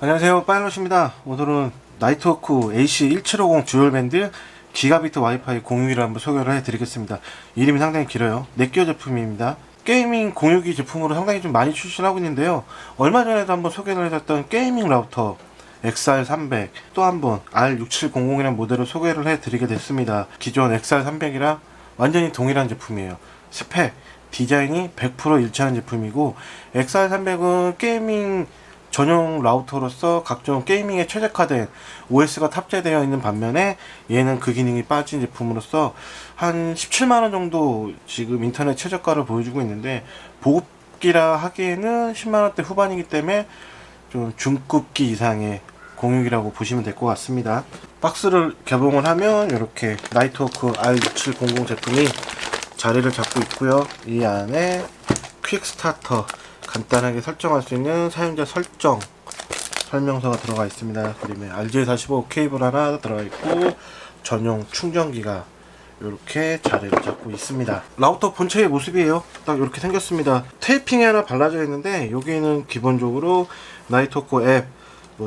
안녕하세요, 파일럿입니다. 오늘은 나이트워크 AC1750 듀얼밴드 기가비트 와이파이 공유기를 한번 소개를 해드리겠습니다. 이름이 상당히 길어요. 넷기어 제품입니다. 게이밍 공유기 제품으로 상당히 좀 많이 출시를 하고 있는데요. 얼마 전에도 한번 소개를 해드렸던 게이밍 라우터 XR300 또 한번 R6700이라는 모델을 소개를 해드리게 됐습니다. 기존 XR300이랑 완전히 동일한 제품이에요. 스펙, 디자인이 100% 일치하는 제품이고, XR300은 게이밍 전용 라우터로서 각종 게이밍에 최적화된 OS가 탑재되어 있는 반면에 얘는 그 기능이 빠진 제품으로서 한 17만원 정도 지금 인터넷 최저가를 보여주고 있는데, 보급기라 하기에는 10만원대 후반이기 때문에 좀 중급기 이상의 공유기라고 보시면 될 것 같습니다. 박스를 개봉을 하면 이렇게 나이트워크 R6700 제품이 자리를 잡고 있고요. 이 안에 퀵 스타터, 간단하게 설정할 수 있는 사용자 설정 설명서가 들어가 있습니다. 그림에 RJ45 케이블 하나 들어가 있고, 전용 충전기가 이렇게 자리를 잡고 있습니다. 라우터 본체의 모습이에요. 딱 이렇게 생겼습니다. 테이핑이 하나 발라져 있는데, 여기는 기본적으로 나이트워크 앱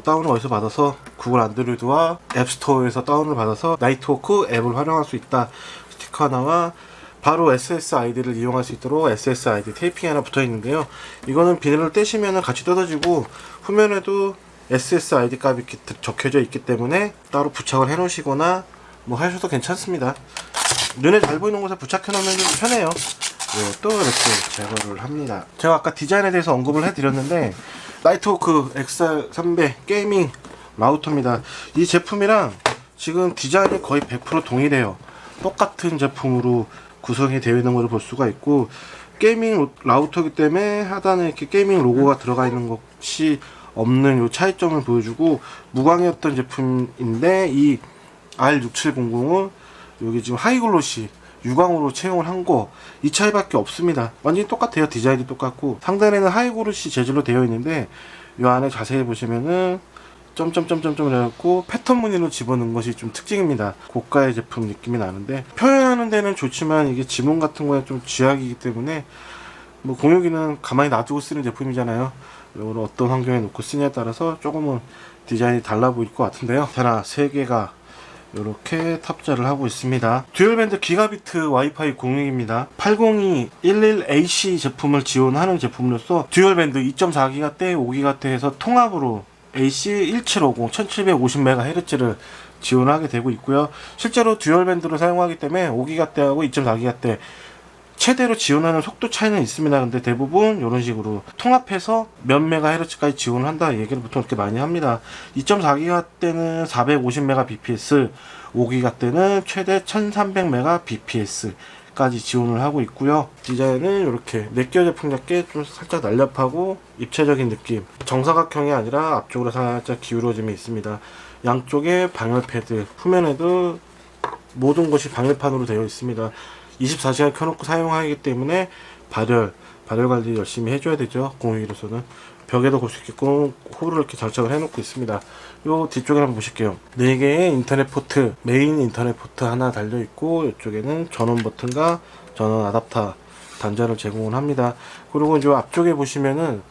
다운을 어디서 받아서 구글 안드로이드와 앱스토어에서 다운을 받아서 나이트워크 앱을 활용할 수 있다 스티커 하나와 바로 SSID를 이용할 수 있도록 SSID 테이핑이 하나 붙어 있는데요. 이거는 비닐을 떼시면 같이 뜯어지고, 후면에도 SSID 값이 적혀져 있기 때문에 따로 부착을 해 놓으시거나 뭐 하셔도 괜찮습니다. 눈에 잘 보이는 곳에 부착해 놓으면 좀 편해요. 또 이렇게 제거를 합니다. 제가 아까 디자인에 대해서 언급을 해 드렸는데, 나이트워크 XR300 게이밍 라우터입니다. 이 제품이랑 지금 디자인이 거의 100% 동일해요. 똑같은 제품으로 구성이 되어 있는 것을 볼 수가 있고, 게이밍 라우터이기 때문에 하단에 이렇게 게이밍 로고가 들어가 있는 것이 없는 요 차이점을 보여주고, 무광이었던 제품인데 이 R6700은 여기 지금 하이글로시 유광으로 채용을 한 거, 이 차이밖에 없습니다. 완전히 똑같아요. 디자인이 똑같고, 상단에는 하이글로시 재질로 되어 있는데, 요 안에 자세히 보시면은 점점점점점 해갖고 패턴 무늬로 집어넣은 것이 좀 특징입니다. 고가의 제품 느낌이 나는데, 표현하는 데는 좋지만 이게 지문 같은 거에 좀 쥐약이기 때문에, 뭐 공유기는 가만히 놔두고 쓰는 제품이잖아요. 이걸 어떤 환경에 놓고 쓰냐에 따라서 조금은 디자인이 달라 보일 것 같은데요. 하나 3개가 이렇게 탑재를 하고 있습니다. 듀얼밴드 기가비트 와이파이 공유기입니다. 80211AC 제품을 지원하는 제품으로서 듀얼밴드 2.4GHz, 5GHz에서 통합으로 AC1750 1750MHz를 지원하게 되고 있고요. 실제로 듀얼밴드로 사용하기 때문에 5GHz하고 2.4GHz 최대로 지원하는 속도 차이는 있습니다. 근데 대부분 이런 식으로 통합해서 몇 메가헤르츠까지 지원을 한다 얘기를 보통 이렇게 많이 합니다. 2.4기가 때는 450mbps, 5기가 때는 최대 1300mbps 까지 지원을 하고 있고요. 디자인은 이렇게 넷기어 제품답게 좀 살짝 날렵하고 입체적인 느낌, 정사각형이 아니라 앞쪽으로 살짝 기울어짐이 있습니다. 양쪽에 방열 패드, 후면에도 모든 것이 방열판으로 되어 있습니다. 24시간 켜놓고 사용하기 때문에 발열 관리 열심히 해줘야 되죠. 공유기로서는 벽에도 볼 수 있게끔 호를 이렇게 장착을 해놓고 있습니다. 요 뒤쪽에 한번 보실게요. 4개의 인터넷 포트, 메인 인터넷 포트 하나 달려있고, 이쪽에는 전원 버튼과 전원 아답터 단자를 제공을 합니다. 그리고 이제 앞쪽에 보시면은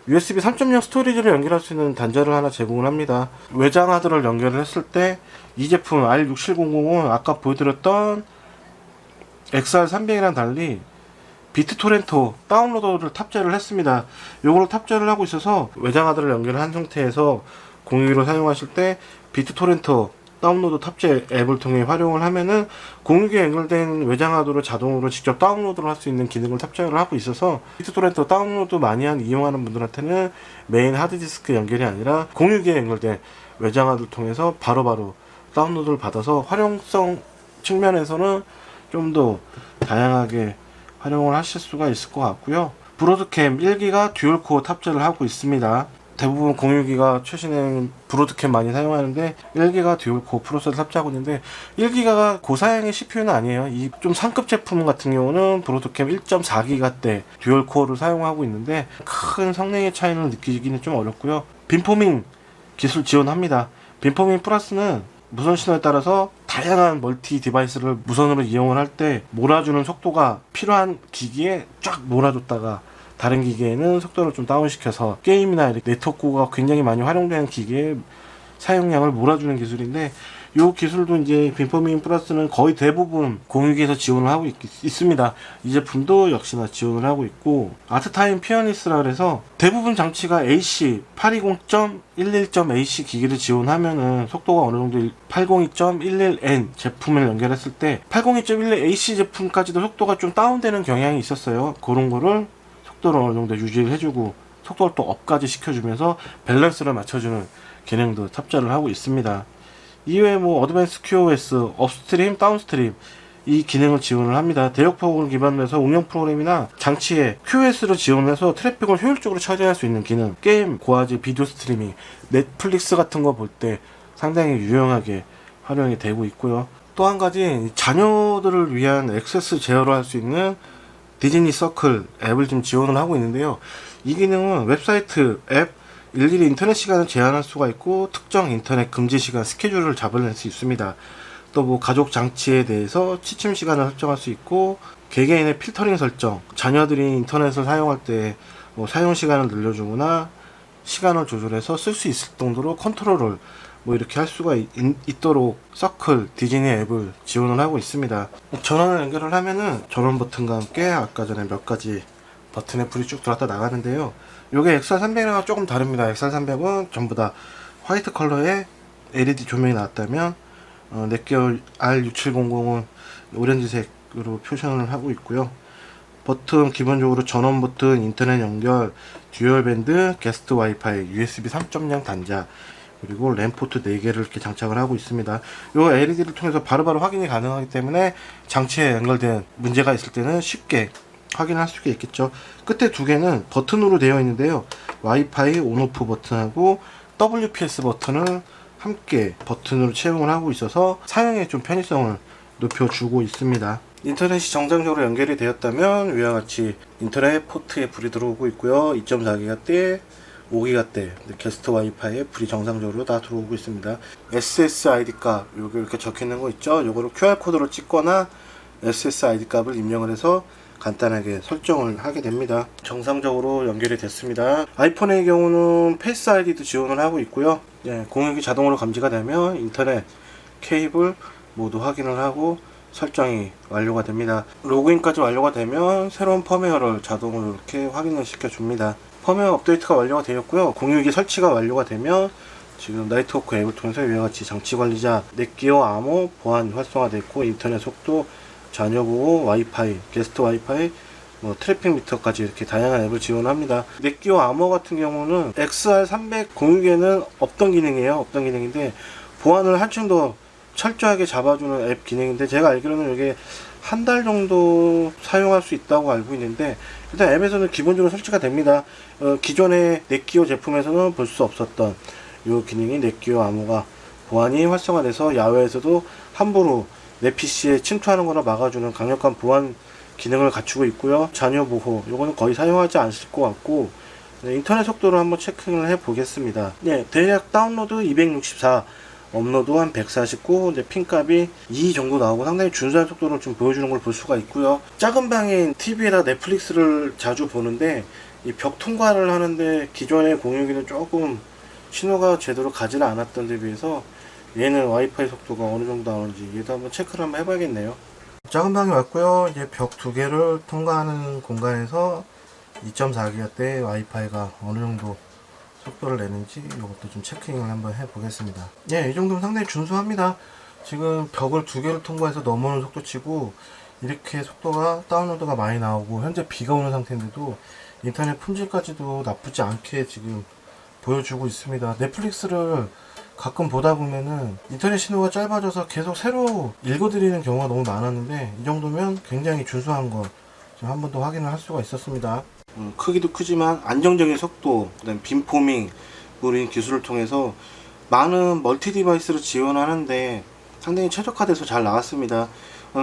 USB 3.0 스토리지를 연결할 수 있는 단자를 하나 제공을 합니다. 외장 하드를 연결을 했을 때 이 제품 R6700은 아까 보여드렸던 XR300이랑 달리 비트토렌트 다운로더를 탑재를 했습니다. 요거를 탑재를 하고 있어서 외장 하드를 연결한 상태에서 공유기로 사용하실 때 비트토렌트 다운로드 탑재 앱을 통해 활용을 하면은 공유기에 연결된 외장 하드로 자동으로 직접 다운로드를 할 수 있는 기능을 탑재를 하고 있어서, 비트토렌트 다운로드 많이 이용하는 분들한테는 메인 하드디스크 연결이 아니라 공유기에 연결된 외장 하드를 통해서 바로바로 다운로드를 받아서 활용성 측면에서는 좀 더 다양하게 활용을 하실 수가 있을 것 같고요. 브로드캠 1기가 듀얼코어 탑재를 하고 있습니다. 대부분 공유기가 최신의 브로드캠 많이 사용하는데 1기가 듀얼코어 프로세서를 탑재하고 있는데, 1기가가 고사양의 CPU는 아니에요. 이 좀 상급 제품 같은 경우는 브로드캠 1.4기가대 듀얼코어를 사용하고 있는데, 큰 성능의 차이를 느끼기는 좀 어렵고요. 빔포밍 기술 지원합니다. 빔포밍 플러스는 무선 신호에 따라서 다양한 멀티 디바이스를 무선으로 이용을 할 때 몰아주는 속도가 필요한 기기에 쫙 몰아줬다가 다른 기기에는 속도를 좀 다운시켜서 게임이나 네트워크가 굉장히 많이 활용되는 기기에 사용량을 몰아주는 기술인데, 이 기술도 이제 빔포밍 플러스는 거의 대부분 공유기에서 지원을 하고 있습니다. 이 제품도 역시나 지원을 하고 있고, 아트타임 피어니스라 그래서 대부분 장치가 AC 820.11.AC 기기를 지원하면은 속도가 어느 정도 802.11n 제품을 연결했을 때 802.11AC 제품까지도 속도가 좀 다운되는 경향이 있었어요. 그런 거를 속도를 어느 정도 유지를 해주고 속도를 또 업까지 시켜주면서 밸런스를 맞춰주는 기능도 탑재를 하고 있습니다. 이외에 뭐 어드밴스 QoS, 업스트림, 다운스트림 이 기능을 지원을 합니다. 대역 프로그램 기반으로 해서 응용 프로그램이나 장치에 QoS를 지원해서 트래픽을 효율적으로 처리할 수 있는 기능, 게임, 고화질 비디오 스트리밍, 넷플릭스 같은 거 볼 때 상당히 유용하게 활용이 되고 있고요. 또 한 가지 자녀들을 위한 액세스 제어를 할 수 있는 디즈니 서클 앱을 지금 지원을 하고 있는데요. 이 기능은 웹사이트 앱 일일이 인터넷 시간을 제한할 수가 있고 특정 인터넷 금지 시간 스케줄을 잡아낼 수 있습니다. 또 뭐 가족 장치에 대해서 취침 시간을 설정할 수 있고 개개인의 필터링 설정, 자녀들이 인터넷을 사용할 때 뭐 사용 시간을 늘려주거나 시간을 조절해서 쓸 수 있을 정도로 컨트롤을 뭐 이렇게 할 수가 있도록 서클 디즈니 앱을 지원을 하고 있습니다. 전원을 연결을 하면은 전원 버튼과 함께 아까 전에 몇 가지 버튼에 불이 쭉 들어왔다 나가는데요. 요게 XR300이랑 조금 다릅니다. XR300은 전부 다 화이트 컬러의 LED 조명이 나왔다면 넷기어 R6700은 오렌지색으로 표현을 하고 있고요. 버튼 기본적으로 전원 버튼, 인터넷 연결, 듀얼밴드, 게스트 와이파이, USB 3.0 단자, 그리고 램 포트 4개를 이렇게 장착을 하고 있습니다. 이 LED를 통해서 바로바로 확인이 가능하기 때문에 장치에 연결된 문제가 있을 때는 쉽게 확인할 수가 있겠죠. 끝에 두 개는 버튼으로 되어 있는데요. 와이파이 온오프 버튼하고 WPS 버튼을 함께 버튼으로 채용을 하고 있어서 사용에 좀 편의성을 높여주고 있습니다. 인터넷이 정상적으로 연결이 되었다면 위와 같이 인터넷 포트에 불이 들어오고 있고요. 2.4기가대, 5기가대 게스트 와이파이에 불이 정상적으로 다 들어오고 있습니다. SSID 값 여기 이렇게 적혀 있는 거 있죠. 요거를 QR코드로 찍거나 SSID 값을 입력을 해서 간단하게 설정을 하게 됩니다. 정상적으로 연결이 됐습니다. 아이폰의 경우는 페이스 아이디도 지원을 하고 있고요. 공유기 자동으로 감지가 되면 인터넷, 케이블 모두 확인을 하고 설정이 완료가 됩니다. 로그인까지 완료가 되면 새로운 펌웨어를 자동으로 이렇게 확인을 시켜줍니다. 펌웨어 업데이트가 완료가 되었고요. 공유기 설치가 완료가 되면 지금 나이트워크 앱을 통해서 이와 같이 장치 관리자, 넷기어 암호 보안 활성화되고 인터넷 속도, 자녀 보호, 와이파이, 게스트 와이파이, 뭐 트래픽 미터까지 이렇게 다양한 앱을 지원합니다. 넷기어 암호 같은 경우는 XR300 공유기에는 없던 기능이에요. 없던 기능인데 보안을 한층 더 철저하게 잡아주는 앱 기능인데 제가 알기로는 이게 한 달 정도 사용할 수 있다고 알고 있는데 일단 앱에서는 기본적으로 설치가 됩니다. 기존의 넷기어 제품에서는 볼 수 없었던 이 기능이 넷기어 암호가 보안이 활성화돼서 야외에서도 함부로 내 PC에 침투하는 거나 막아주는 강력한 보안 기능을 갖추고 있고요. 자녀 보호 요거는 거의 사용하지 않을 것 같고 인터넷 속도를 한번 체크를 해 보겠습니다. 대략 다운로드 264, 업로드 한 149, 핀값이 2 정도 나오고 상당히 준수한 속도를 좀 보여주는 걸 볼 수가 있고요. 작은 방에 TV에다 넷플릭스를 자주 보는데 이 벽 통과를 하는데 기존의 공유기는 조금 신호가 제대로 가지는 않았던 데 비해서 얘는 와이파이 속도가 어느 정도 나오는지 얘도 한번 체크를 한번 해봐야겠네요. 작은 방에 왔고요. 이제 벽 두 개를 통과하는 공간에서 2.4기가대 와이파이가 어느 정도 속도를 내는지 이것도 좀 체킹을 한번 해보겠습니다. 이 정도면 상당히 준수합니다. 지금 벽을 두 개를 통과해서 넘어오는 속도치고 이렇게 속도가 다운로드가 많이 나오고 현재 비가 오는 상태인데도 인터넷 품질까지도 나쁘지 않게 지금 보여주고 있습니다. 넷플릭스를 가끔 보다 보면은 인터넷 신호가 짧아져서 계속 새로 읽어드리는 경우가 너무 많았는데 이 정도면 굉장히 준수한 거 한 번 더 확인을 할 수가 있었습니다. 크기도 크지만 안정적인 속도, 그다음 빔포밍 우리 기술을 통해서 많은 멀티 디바이스를 지원하는데 상당히 최적화돼서 잘 나왔습니다.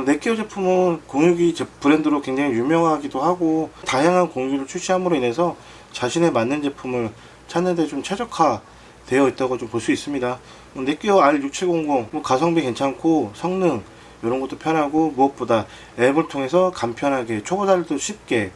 넷기어 제품은 공유기 브랜드로 굉장히 유명하기도 하고 다양한 공유기를 출시함으로 인해서 자신에 맞는 제품을 찾는 데 좀 최적화되어 있다고 좀 볼 수 있습니다. 넷기어 R6700 가성비 괜찮고 성능 이런 것도 편하고 무엇보다 앱을 통해서 간편하게 초보자들도 쉽게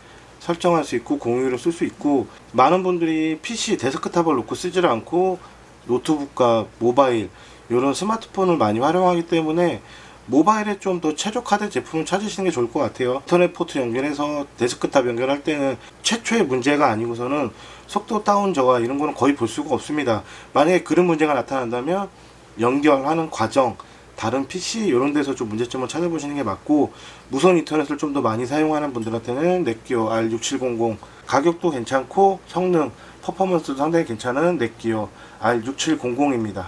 설정할 수 있고 공유로 쓸 수 있고, 많은 분들이 PC 데스크탑을 놓고 쓰지를 않고 노트북과 모바일 이런 스마트폰을 많이 활용하기 때문에 모바일에 좀 더 최적화된 제품을 찾으시는 게 좋을 것 같아요. 인터넷 포트 연결해서 데스크탑 연결할 때는 최초의 문제가 아니고서는 속도 다운 저하 이런 거는 거의 볼 수가 없습니다. 만약에 그런 문제가 나타난다면 연결하는 과정, 다른 PC 이런 데서 좀 문제점을 찾아보시는 게 맞고, 무선 인터넷을 좀 더 많이 사용하는 분들한테는 넷기어 R6700 가격도 괜찮고 성능 퍼포먼스도 상당히 괜찮은 넷기어 R6700입니다.